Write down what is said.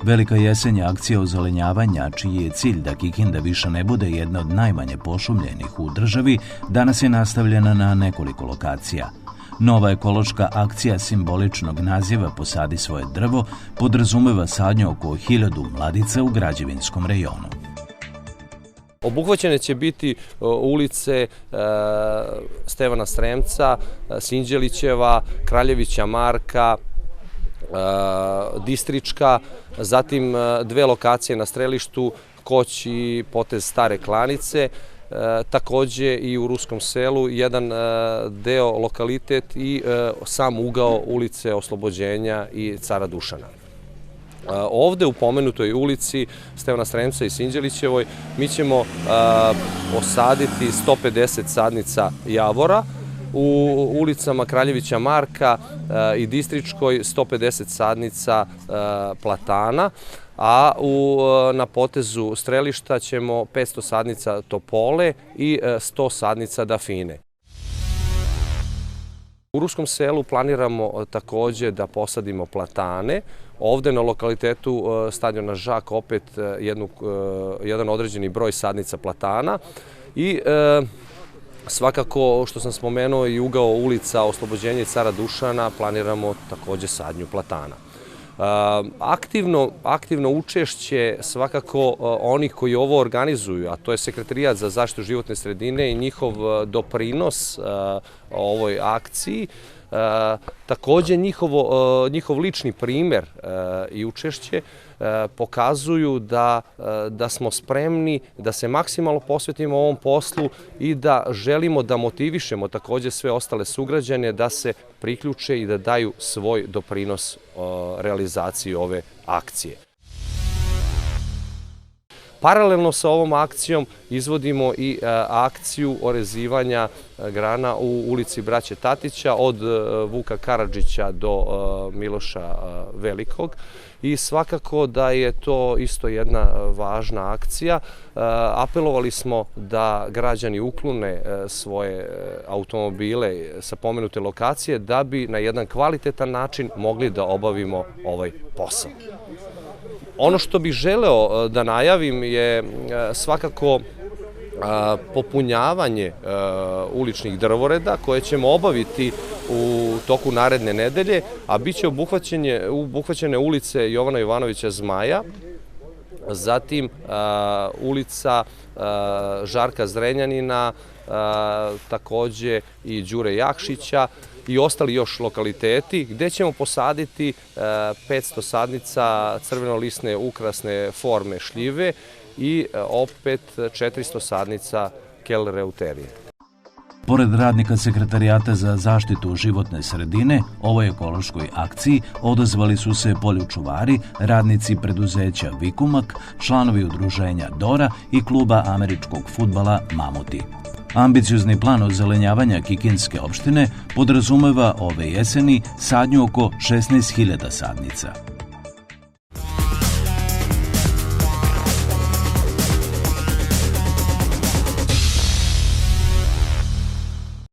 Velika jesen je akcija ozelenjavanja, čiji je cilj da Kikinda više ne bude jedna od najmanje pošumljenih u državi, danas je nastavljena na nekoliko lokacija. Nova ekološka akcija simboličnog naziva Posadi svoje drvo podrazumeva sadnju oko 1000 mladica u građevinskom rejonu. Obuhvaćene će biti ulice Stevana Sremca, Sinđelićeva, Kraljevića Marka, Distrička, zatim 2 lokacije na strelištu, Koć i potez Stare Klanice, takođe i u Ruskom selu jedan deo lokalitet i sam ugao ulice Oslobođenja i Cara Dušana. Ovde u pomenutoj ulici Stevana Sremca i Sinđelićevoj mi ćemo posaditi 150 sadnica javora, u ulicama Kraljevića Marka i Distričkoj 150 sadnica platana, a na potezu strelišta ćemo 500 sadnica topole i 100 sadnica dafine. U Ruskom selu planiramo takođe da posadimo platane. Ovde na lokalitetu stadiona Žak opet jedan određeni broj sadnica platana i svakako, što sam spomenuo, i ugao ulica Oslobođenja i Cara Dušana planiramo takođe sadnju platana. Aktivno učešće svakako onih koji ovo organizuju, a to je Sekretarijat za zaštitu životne sredine i njihov doprinos ovoj akciji, takođe njihov lični primer i učešće pokazuju da smo spremni da se maksimalno posvetimo ovom poslu i da želimo da motivišemo takođe sve ostale sugrađane da se priključe i da daju svoj doprinos realizaciji ove akcije. Paralelno sa ovom akcijom izvodimo i akciju orezivanja grana u ulici Braće Tatića od Vuka Karadžića do Miloša Velikog i svakako da je to isto jedna važna akcija. Apelovali smo da građani uklone svoje automobile sa pomenute lokacije da bi na jedan kvalitetan način mogli da obavimo ovaj posao. Ono što bih želeo da najavim je svakako popunjavanje uličnih drvoreda koje ćemo obaviti u toku naredne nedelje, a bit će obuhvaćene ulice Jovana Jovanovića Zmaja, zatim ulica Žarka Zrenjanina, takođe i Đure Jakšića i ostali još lokaliteti gde ćemo posaditi 500 sadnica crveno-lisne ukrasne forme šljive i opet 400 sadnica kelreuterije. Pored radnika Sekretarijata za zaštitu životne sredine, ovoj ekološkoj akciji odazvali su se poljočuvari, radnici preduzeća Vikumak, članovi udruženja Dora i kluba američkog fudbala Mamuti. Ambiciozni plan ozelenjavanja Kikinske opštine podrazumeva ove jeseni sadnju oko 16.000 sadnica.